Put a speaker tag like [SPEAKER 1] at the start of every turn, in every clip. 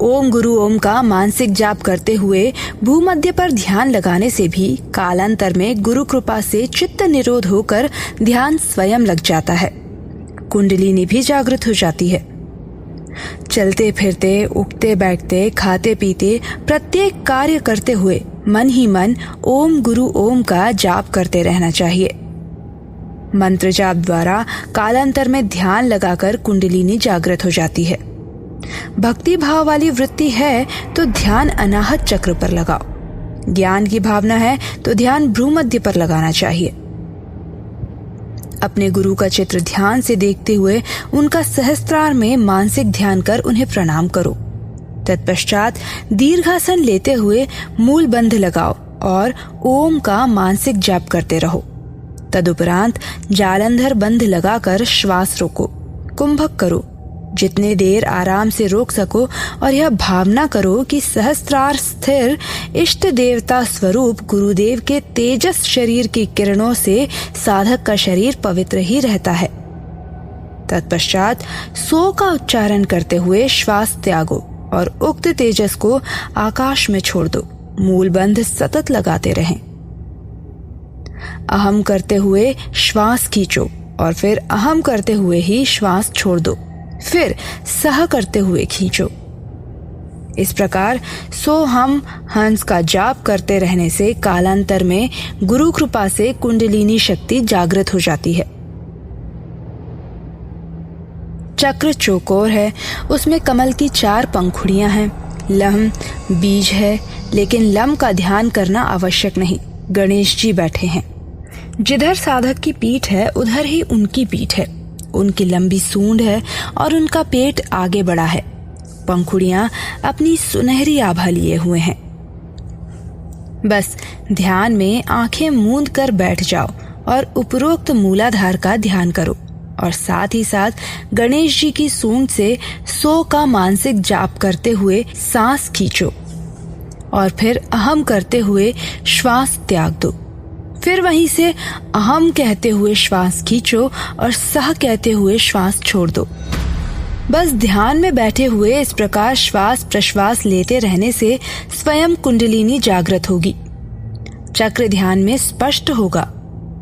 [SPEAKER 1] ओम गुरु ओम का मानसिक जाप करते हुए भूमध्य पर ध्यान लगाने से भी कालांतर में गुरु कृपा से चित्त निरोध होकर ध्यान स्वयं लग जाता है। कुंडलिनी भी जागृत हो जाती है। चलते फिरते, उठते बैठते, खाते पीते, प्रत्येक कार्य करते हुए मन ही मन ओम गुरु ओम का जाप करते रहना चाहिए। मंत्र जाप द्वारा कालांतर में ध्यान लगाकर कुंडलिनी जागृत हो जाती है। भक्ति भाव वाली वृत्ति है तो ध्यान अनाहत चक्र पर लगाओ। ज्ञान की भावना है तो ध्यान भ्रूमध्य पर लगाना चाहिए। अपने गुरु का चित्र ध्यान से देखते हुए उनका सहस्त्रार में मानसिक ध्यान कर उन्हें प्रणाम करो। तत्पश्चात दीर्घासन लेते हुए मूल बंध लगाओ और ओम का मानसिक जाप करते रहो। तदुपरांत जालंधर बंध लगाकर श्वास रोको, कुंभक करो। जितने देर आराम से रोक सको और यह भावना करो कि सहस्त्रार स्थिर इष्ट देवता स्वरूप गुरुदेव के तेजस शरीर की किरणों से साधक का शरीर पवित्र ही रहता है। तत्पश्चात सो का उच्चारण करते हुए श्वास त्यागो और उक्त तेजस को आकाश में छोड़ दो। मूल बंध सतत लगाते रहें। अहम करते हुए श्वास खींचो और फिर अहम करते हुए ही श्वास छोड़ दो, फिर सह करते हुए खींचो। इस प्रकार सो हम हंस का जाप करते रहने से कालांतर में गुरु कृपा से कुंडलिनी शक्ति जागृत हो जाती है। चक्र चौकोर है, उसमें कमल की 4 पंखुड़ियां हैं। लम बीज है, लेकिन लम का ध्यान करना आवश्यक नहीं। गणेश जी बैठे हैं। जिधर साधक की पीठ है उधर ही उनकी पीठ है। उनकी लंबी सूंड है और उनका पेट आगे बढ़ा है। पंखुड़ियां अपनी सुनहरी आभा लिए हुए हैं। बस ध्यान में आंखें मूंद कर बैठ जाओ और उपरोक्त मूलाधार का ध्यान करो और साथ ही साथ गणेश जी की सूंड से सो का मानसिक जाप करते हुए सांस खींचो और फिर अहम करते हुए श्वास त्याग दो। फिर वहीं से अहम कहते हुए श्वास खींचो और सह कहते हुए श्वास छोड़ दो। बस ध्यान में बैठे हुए इस प्रकार श्वास प्रश्वास लेते रहने से स्वयं कुंडलिनी जागृत होगी। चक्र ध्यान में स्पष्ट होगा।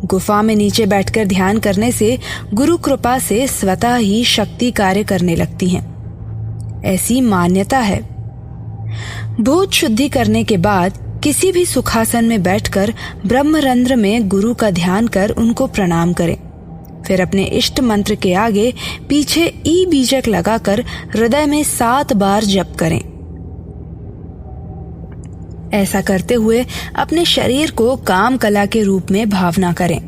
[SPEAKER 1] गुफा में नीचे बैठकर ध्यान करने से गुरु कृपा से स्वतः ही शक्ति कार्य करने लगती हैं। ऐसी मान्यता है। भूत शुद्धि करने के बाद किसी भी सुखासन में बैठकर ब्रह्मरंध्र में गुरु का ध्यान कर उनको प्रणाम करें। फिर अपने इष्ट मंत्र के आगे पीछे ई बीजक लगाकर हृदय में 7 बार जप करें। ऐसा करते हुए अपने शरीर को काम कला के रूप में भावना करें।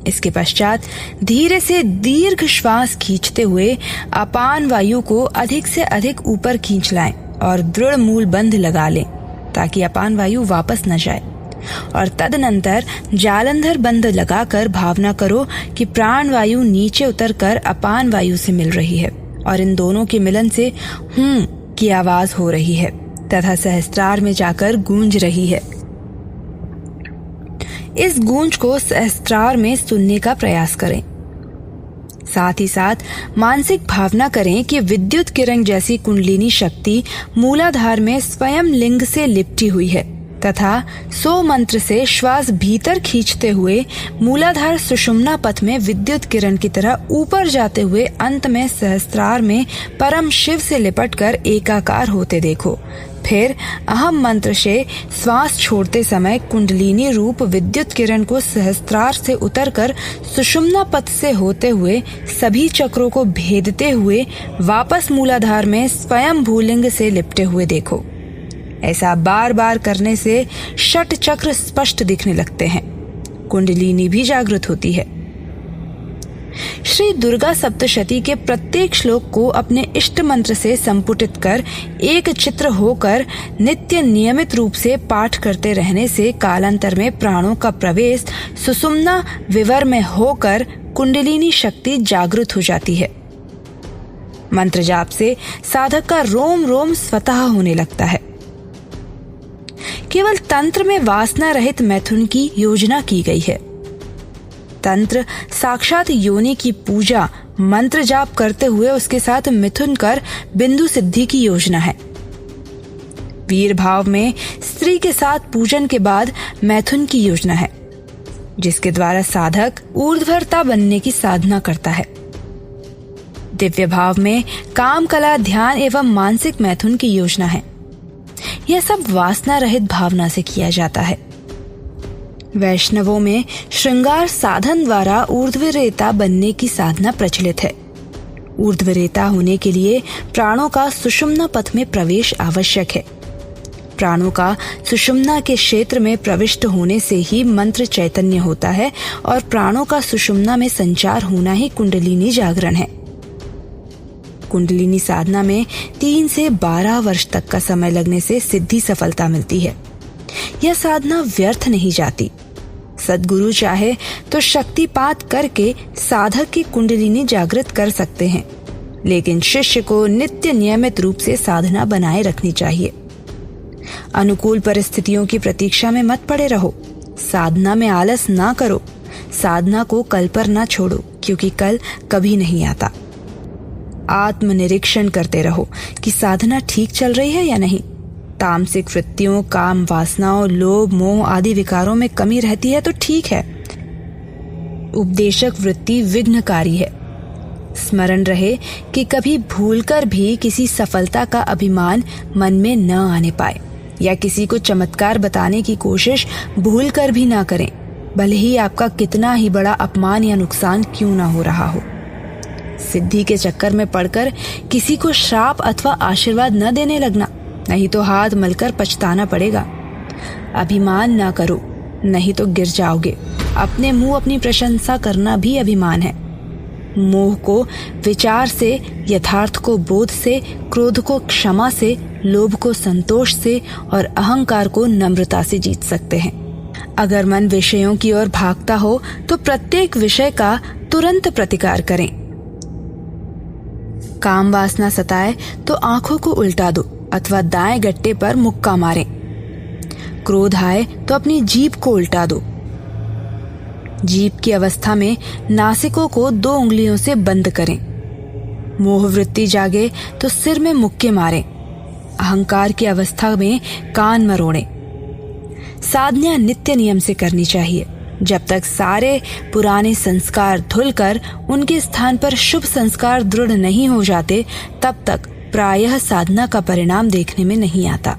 [SPEAKER 1] इसके पश्चात धीरे से दीर्घ श्वास खींचते हुए अपान वायु को अधिक से अधिक ऊपर खींच लाएं और दृढ़ मूल बंध लगा लें ताकि अपान वायु वापस न जाए। और तदनंतर जालंधर बंध लगाकर भावना करो कि प्राण वायु नीचे उतरकर अपान वायु से मिल रही है और इन दोनों के मिलन से हूं की आवाज हो रही है तथा सहस्त्रार में जाकर गूंज रही है। इस गूंज को सहस्त्रार में सुनने का प्रयास करें। साथ ही साथ मानसिक भावना करें कि विद्युत किरण जैसी कुंडलिनी शक्ति मूलाधार में स्वयं लिंग से लिपटी हुई है तथा सो मंत्र से श्वास भीतर खींचते हुए मूलाधार सुषुम्ना पथ में विद्युत किरण की तरह ऊपर जाते हुए अंत में सहस्त्रार में परम शिव से लिपटकर एकाकार होते देखो। फिर अहम मंत्र से श्वास छोड़ते समय कुंडलिनी रूप विद्युत किरण को सहस्त्रार से उतरकर सुषुम्ना पथ से होते हुए सभी चक्रों को भेदते हुए वापस मूलाधार में स्वयं भूलिंग से लिपटे हुए देखो। ऐसा बार बार करने से षट चक्र स्पष्ट दिखने लगते हैं। कुंडलिनी भी जागृत होती है। श्री दुर्गा सप्तशती के प्रत्येक श्लोक को अपने इष्ट मंत्र से संपुटित कर एक चित्र होकर नित्य नियमित रूप से पाठ करते रहने से कालांतर में प्राणों का प्रवेश सुषुम्ना विवर में होकर कुंडलिनी शक्ति जागृत हो जाती है। मंत्र जाप से साधक का रोम रोम स्वतः होने लगता है। केवल तंत्र में वासना रहित मैथुन की योजना की गई है। तंत्र साक्षात योनि की पूजा मंत्र जाप करते हुए उसके साथ मिथुन कर बिंदु सिद्धि की योजना है। वीर भाव में स्त्री के साथ पूजन के बाद मैथुन की योजना है, जिसके द्वारा साधक ऊर्ध्वता बनने की साधना करता है। दिव्य भाव में काम, कला, ध्यान एवं मानसिक मैथुन की योजना है। यह सब वासना रहित भावना से किया जाता है। वैष्णवों में श्रृंगार साधन द्वारा ऊर्ध्वरेता बनने की साधना प्रचलित है। ऊर्ध्वरेता होने के लिए प्राणों का सुषुम्ना पथ में प्रवेश आवश्यक है। प्राणों का सुषुम्ना के क्षेत्र में प्रविष्ट होने से ही मंत्र चैतन्य होता है और प्राणों का सुषुम्ना में संचार होना ही कुंडलिनी जागरण है। कुंडलिनी साधना में 3 से 12 वर्ष तक का समय लगने से सिद्धि सफलता मिलती है। यह साधना व्यर्थ नहीं जाती। सद्गुरु चाहे तो शक्तिपात करके साधक की कुंडलिनी जागृत कर सकते हैं, लेकिन शिष्य को नित्य नियमित रूप से साधना बनाए रखनी चाहिए। अनुकूल परिस्थितियों की प्रतीक्षा में मत पड़े रहो। साधना में आलस ना करो। साधना को कल पर ना छोड़ो, क्योंकि कल कभी नहीं आता। आत्मनिरीक्षण करते रहो कि साधना ठीक चल रही है या नहीं। तामसिक वृत्तियों, काम वासनाओं, लोभ, मोह आदि विकारों में कमी रहती है तो ठीक है। उपदेशक वृत्ति विघ्नकारी है। स्मरण रहे कि कभी भूलकर भी किसी सफलता का अभिमान मन में न आने पाए, या किसी को चमत्कार बताने की कोशिश भूलकर भी ना करें, भले ही आपका कितना ही बड़ा अपमान या नुकसान क्यों ना हो रहा हो। सिद्धि के चक्कर में पड़कर किसी को श्राप अथवा आशीर्वाद न देने लगना, नहीं तो हाथ मलकर पछताना पड़ेगा। अभिमान ना करो, नहीं तो गिर जाओगे। अपने मुंह अपनी प्रशंसा करना भी अभिमान है। मोह को विचार से, यथार्थ को बोध से, क्रोध को क्षमा से, लोभ को संतोष से और अहंकार को नम्रता से जीत सकते हैं। अगर मन विषयों की ओर भागता हो तो प्रत्येक विषय का तुरंत प्रतिकार करें। काम वासना सताए तो आंखों को उल्टा दो अथवा दाएं गट्टे पर मुक्का मारें। क्रोध आए तो अपनी जीभ को उल्टा दो। जीभ की अवस्था में नासिकों को 2 उंगलियों से बंद करें। मोह वृत्ति जागे तो सिर में मुक्के मारें। अहंकार की अवस्था में कान मरोड़ें। साधना नित्य नियम से करनी चाहिए। जब तक सारे पुराने संस्कार धुलकर उनके स्थान पर शुभ संस्कार दृढ़ नहीं हो जाते, तब तक प्रायः साधना का परिणाम देखने में नहीं आता।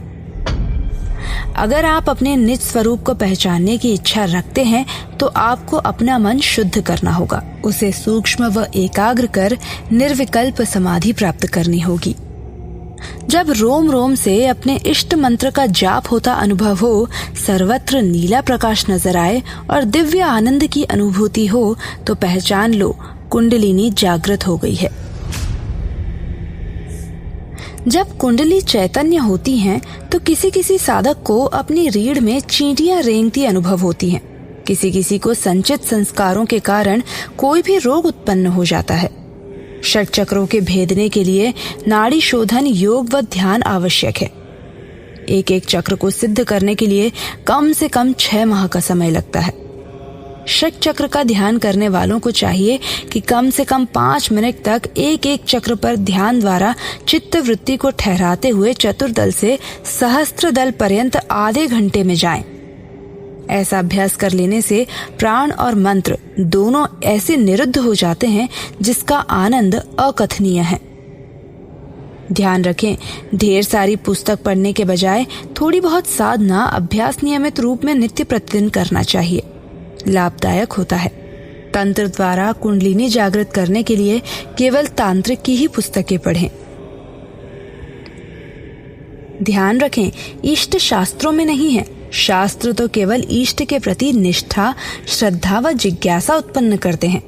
[SPEAKER 1] अगर आप अपने निज स्वरूप को पहचानने की इच्छा रखते हैं तो आपको अपना मन शुद्ध करना होगा। उसे सूक्ष्म व एकाग्र कर निर्विकल्प समाधि प्राप्त करनी होगी। जब रोम रोम से अपने इष्ट मंत्र का जाप होता अनुभव हो, सर्वत्र नीला प्रकाश नजर आए और दिव्य आनंद की अनुभूति हो, तो पहचान लो कुंडलिनी जागृत हो गई है। जब कुंडली चैतन्य होती हैं, तो किसी किसी साधक को अपनी रीढ़ में चींटियां रेंगती अनुभव होती हैं। किसी किसी को संचित संस्कारों के कारण कोई भी रोग उत्पन्न हो जाता है। षट चक्रों के भेदने के लिए नाड़ी शोधन, योग व ध्यान आवश्यक है। एक एक चक्र को सिद्ध करने के लिए कम से कम 6 माह का समय लगता है। षट चक्र का ध्यान करने वालों को चाहिए कि कम से कम 5 मिनट तक एक एक चक्र पर ध्यान द्वारा चित्त वृत्ति को ठहराते हुए चतुर्दल से सहस्त्र दल पर्यंत आधे घंटे में जाएं। ऐसा अभ्यास कर लेने से प्राण और मंत्र दोनों ऐसे निरुद्ध हो जाते हैं जिसका आनंद अकथनीय है। ध्यान रखें, ढेर सारी पुस्तक पढ़ने के बजाय थोड़ी बहुत साधना अभ्यास नियमित रूप में नित्य प्रतिदिन करना चाहिए। लाभदायक होता है। तंत्र द्वारा कुंडलिनी जागृत करने के लिए केवल तांत्रिक की ही पुस्तकें पढ़ें। ध्यान रखें, इष्ट शास्त्रों में नहीं है। शास्त्र तो केवल इष्ट के प्रति निष्ठा, श्रद्धा व जिज्ञासा उत्पन्न करते हैं।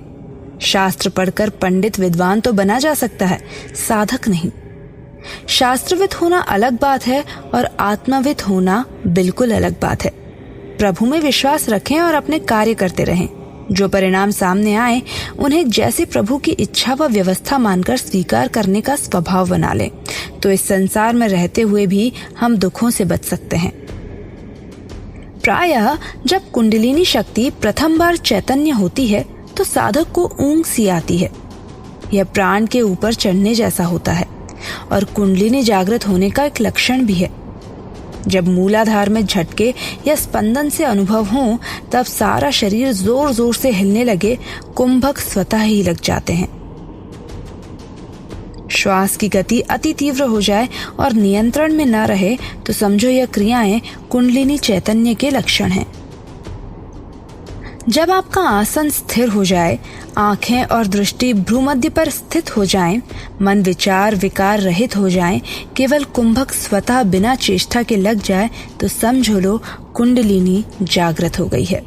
[SPEAKER 1] शास्त्र पढ़कर पंडित विद्वान तो बना जा सकता है, साधक नहीं। शास्त्रविद होना अलग बात है और आत्मविद होना बिल्कुल अलग बात है। प्रभु में विश्वास रखें और अपने कार्य करते रहें। जो परिणाम सामने आए उन्हें जैसे प्रभु की इच्छा व व्यवस्था मानकर स्वीकार करने का स्वभाव बना लें, तो इस संसार में रहते हुए भी हम दुखों से बच सकते हैं। प्रायः जब कुंडलिनी शक्ति प्रथम बार चैतन्य होती है तो साधक को ऊंघ सी आती है। यह प्राण के ऊपर चढ़ने जैसा होता है और कुंडलिनी जागृत होने का एक लक्षण भी है। जब मूलाधार में झटके या स्पंदन से अनुभव हो, तब सारा शरीर जोर जोर से हिलने लगे, कुंभक स्वतः ही लग जाते हैं। श्वास की गति अति तीव्र हो जाए और नियंत्रण में न रहे तो समझो यह क्रियाएं कुंडलिनी चैतन्य के लक्षण हैं। जब आपका आसन स्थिर हो जाए, आंखें और दृष्टि भ्रूमध्य पर स्थित हो जाएं, मन विचार विकार रहित हो जाएं, केवल कुंभक स्वतः बिना चेष्टा के लग जाए, तो समझो लो कुंडलिनी जागृत हो गई है।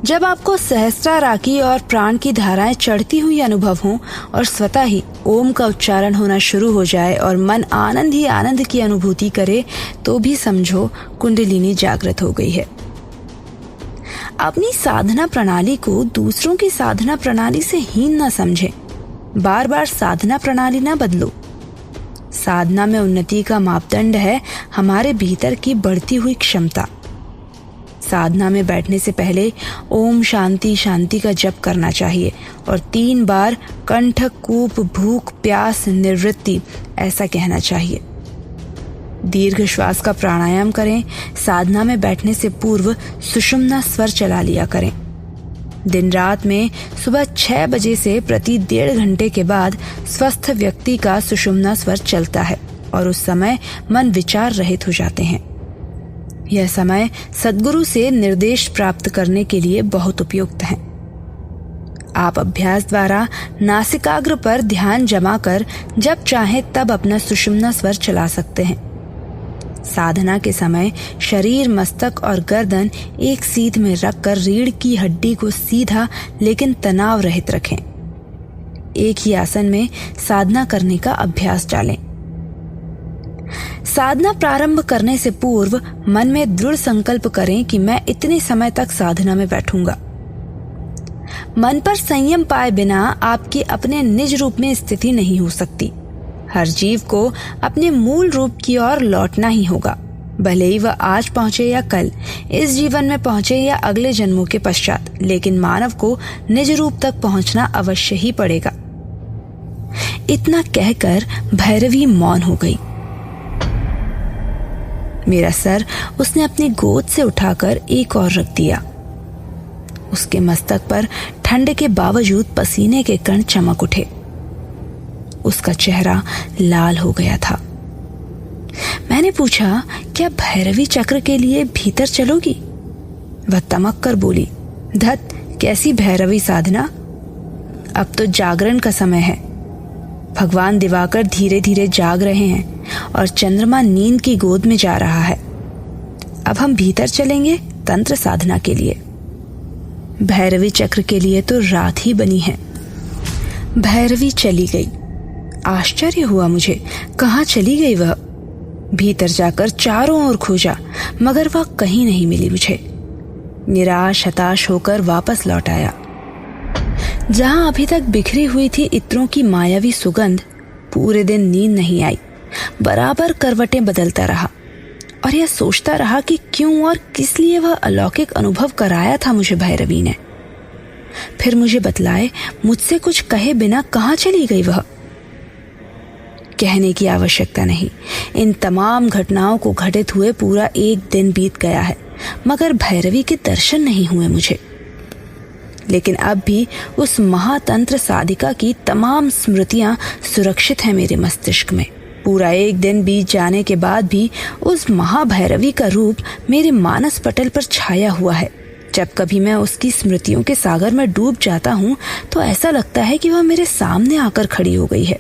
[SPEAKER 1] जब आपको सहस्त्राराकी और प्राण की धाराएं चढ़ती हुई अनुभव हों और स्वतः ही ओम का उच्चारण होना शुरू हो जाए और मन आनंद ही आनंद की अनुभूति करे, तो भी समझो कुंडलिनी जागृत हो गई है। अपनी साधना प्रणाली को दूसरों की साधना प्रणाली से हीन न समझें। बार बार साधना प्रणाली न बदलो। साधना में उन्नति का मापदंड है हमारे भीतर की बढ़ती हुई क्षमता। साधना में बैठने से पहले ओम शांति शांति का जप करना चाहिए और 3 बार कंठ, कूप, भूख, प्यास, निवृत्ति ऐसा कहना चाहिए। दीर्घ श्वास का प्राणायाम करें। साधना में बैठने से पूर्व सुषुम्ना स्वर चला लिया करें। दिन रात में सुबह 6 बजे से प्रति 1.5 घंटे के बाद स्वस्थ व्यक्ति का सुषुम्ना स्वर चलता है और उस समय मन विचार रहित हो जाते हैं। यह समय सद्गुरु से निर्देश प्राप्त करने के लिए बहुत उपयुक्त है। आप अभ्यास द्वारा नासिकाग्र पर ध्यान जमा कर जब चाहे तब अपना सुषुम्ना स्वर चला सकते हैं। साधना के समय शरीर, मस्तक और गर्दन एक सीध में रखकर रीढ़ की हड्डी को सीधा लेकिन तनाव रहित रखें। एक ही आसन में साधना करने का अभ्यास डालें। साधना प्रारंभ करने से पूर्व मन में दृढ़ संकल्प करें कि मैं इतने समय तक साधना में बैठूंगा। मन पर संयम पाए बिना आपकी अपने निज रूप में स्थिति नहीं हो सकती। हर जीव को अपने मूल रूप की ओर लौटना ही होगा, भले ही वह आज पहुंचे या कल, इस जीवन में पहुंचे या अगले जन्मों के पश्चात, लेकिन मानव को निज रूप तक पहुंचना अवश्य ही पड़ेगा। इतना कहकर भैरवी मौन हो गई। मेरा सर उसने अपनी गोद से उठाकर एक और रख दिया। उसके मस्तक पर ठंड के बावजूद पसीने के कण चमक उठे। उसका चेहरा लाल हो गया था। मैंने पूछा, क्या भैरवी चक्र के लिए भीतर चलोगी? वह तमक कर बोली, धत, कैसी भैरवी साधना? अब तो जागरण का समय है। भगवान दिवाकर धीरे धीरे जाग रहे हैं और चंद्रमा नींद की गोद में जा रहा है। अब हम भीतर चलेंगे तंत्र साधना के लिए। भैरवी चक्र के लिए तो रात ही बनी है। भैरवी चली गई। आश्चर्य हुआ मुझे, कहाँ चली गई वह? भीतर जाकर चारों ओर खोजा, मगर वह कहीं नहीं मिली मुझे। निराश हताश होकर वापस लौट आया। जहां अभी तक बिखरी हुई थी इत्रों की मायावी सुगंध, पूरे दिन नींद नहीं आई। बराबर करवटें बदलता रहा और यह सोचता रहा कि क्यों और किस लिए वह अलौकिक अनुभव कराया था मुझे भैरवी ने। फिर मुझे बतलाए, मुझसे कुछ कहे बिना कहाँ चली गई वह? कहने की आवश्यकता नहीं। इन तमाम घटनाओं को घटित हुए पूरा 1 दिन बीत गया है, मगर भैरवी के दर्शन नहीं हुए मुझे। लेकिन अब भी उस महातंत्र साधिका की तमाम स्मृतियां सुरक्षित हैं मेरे मस्तिष्क में। पूरा 1 दिन बीत जाने के बाद भी उस महाभैरवी का रूप मेरे मानस पटल पर छाया हुआ है। जब कभी मैं उसकी स्मृतियों के सागर में डूब जाता हूँ तो ऐसा लगता है कि वह मेरे सामने आकर खड़ी हो गई है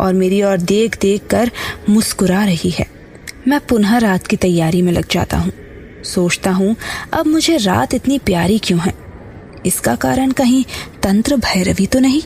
[SPEAKER 1] और मेरी ओर देख देख कर मुस्कुरा रही है। मैं पुनः रात की तैयारी में लग जाता हूँ। सोचता हूँ, अब मुझे रात इतनी प्यारी क्यों है? इसका कारण कहीं तंत्र भैरवी तो नहीं?